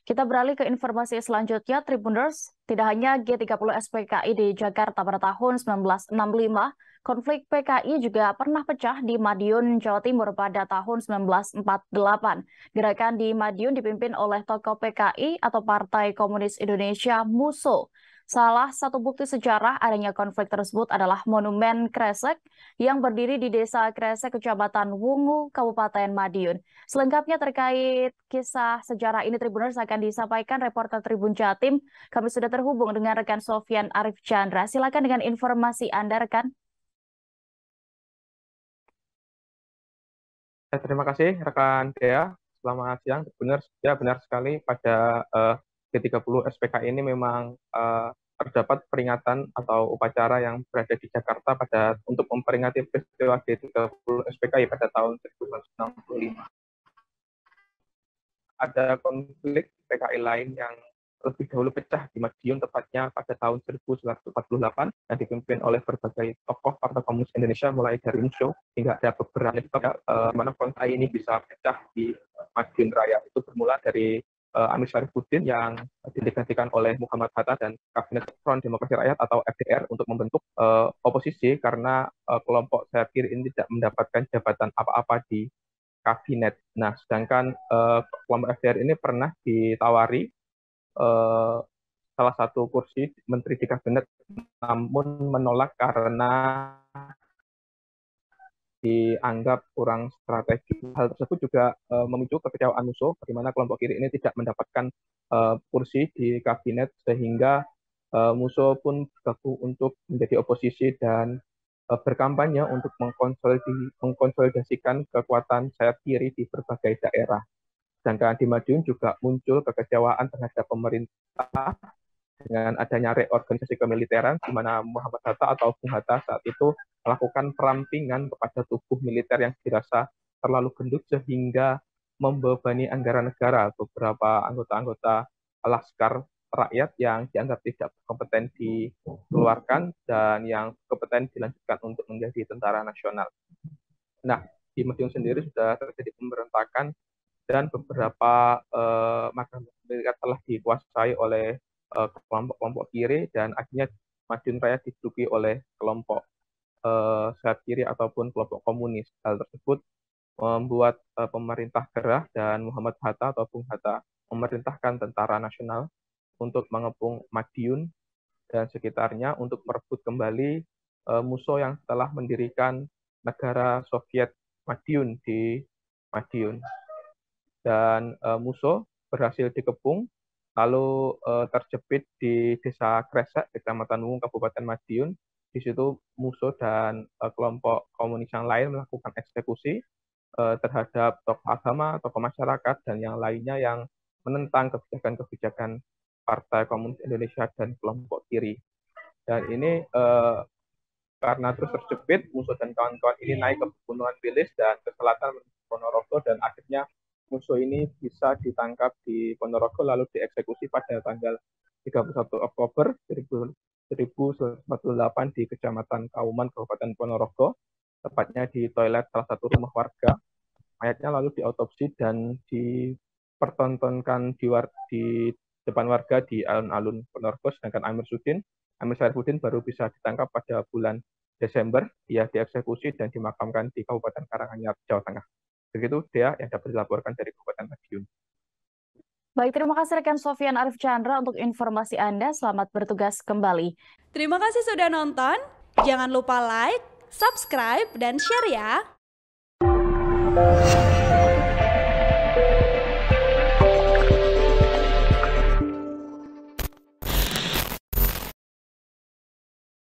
Kita beralih ke informasi selanjutnya, Tribuners. Tidak hanya G30 SPKI di Jakarta pada tahun 1965, konflik PKI juga pernah pecah di Madiun, Jawa Timur pada tahun 1948. Gerakan di Madiun dipimpin oleh tokoh PKI atau Partai Komunis Indonesia MUSO. Salah satu bukti sejarah adanya konflik tersebut adalah Monumen Kresek yang berdiri di Desa Kresek, Kecamatan Wungu, Kabupaten Madiun. Selengkapnya terkait kisah sejarah ini, Tribuners, akan disampaikan reporter Tribun Jatim. Kami sudah terhubung dengan rekan Sofyan Arif Chandra. Silakan dengan informasi Anda, rekan. Terima kasih rekan Dea. Selamat siang. Benar sekali pada G30 SPK ini memang terdapat peringatan atau upacara yang berada di Jakarta untuk memperingati peristiwa G30 SPKI pada tahun 1965. Ada konflik PKI lain yang lebih dahulu pecah di Madiun, tepatnya pada tahun 1948 yang dipimpin oleh berbagai tokoh Partai Komunis Indonesia, mulai dari MUSO hingga ada beberapa mana konflik ini bisa pecah di Madiun Raya. Itu bermula dari Amir Syarifuddin yang digantikan oleh Muhammad Hatta dan Kabinet Front Demokrasi Rakyat atau FDR untuk membentuk oposisi karena kelompok sayap kiri ini tidak mendapatkan jabatan apa-apa di kabinet. Nah, sedangkan kelompok FDR ini pernah ditawari salah satu kursi menteri di kabinet, namun menolak karena dianggap kurang strategis. Hal tersebut juga memicu kekecewaan MUSO, bagaimana kelompok kiri ini tidak mendapatkan kursi di kabinet, sehingga MUSO pun bergabung untuk menjadi oposisi dan berkampanye untuk mengkonsolidasikan kekuatan sayap kiri di berbagai daerah. Sedangkan di Madiun juga muncul kekecewaan terhadap pemerintah dengan adanya reorganisasi kemiliteran, di mana Muhammad Hatta atau Bung Hatta saat itu melakukan perampingan kepada tubuh militer yang dirasa terlalu gendut sehingga membebani anggaran negara. Beberapa anggota-anggota Laskar Rakyat yang dianggap tidak kompeten dikeluarkan dan yang kompeten dilanjutkan untuk menjadi tentara nasional. Nah, di Madiun sendiri sudah terjadi pemberontakan dan beberapa markas militer telah dikuasai oleh kelompok-kelompok kiri, dan akhirnya Madiun Raya diduduki oleh kelompok sayap kiri ataupun kelompok komunis. Hal tersebut membuat pemerintah gerah dan Muhammad Hatta atau Bung Hatta memerintahkan tentara nasional untuk mengepung Madiun dan sekitarnya untuk merebut kembali MUSO yang telah mendirikan negara Soviet Madiun di Madiun. Dan MUSO berhasil dikepung, lalu terjepit di Desa Kresek, Kecamatan Wungu, Kabupaten Madiun. Di situ MUSO dan kelompok komunis yang lain melakukan eksekusi terhadap tokoh agama, tokoh masyarakat, dan yang lainnya yang menentang kebijakan-kebijakan Partai Komunis Indonesia dan kelompok kiri. Dan ini karena terus terjepit, MUSO dan kawan-kawan ini naik ke Pegunungan Wilis dan ke selatan Ponorogo, dan akhirnya MUSO ini bisa ditangkap di Ponorogo lalu dieksekusi pada tanggal 31 Oktober 1948 di Kecamatan Kauman, Kabupaten Ponorogo, tepatnya di toilet salah satu rumah warga. Mayatnya lalu diautopsi dan dipertontonkan di depan warga di alun-alun Ponorogo, sedangkan Amir Syarifuddin baru bisa ditangkap pada bulan Desember. Ia dieksekusi dan dimakamkan di Kabupaten Karanganyar, Jawa Tengah. Begitu, Dea, yang dapat dilaporkan dari Kabupaten Madiun. Baik, terima kasih rekan Sofyan Arif Chandra untuk informasi Anda. Selamat bertugas kembali. Terima kasih sudah nonton. Jangan lupa like, subscribe, dan share ya.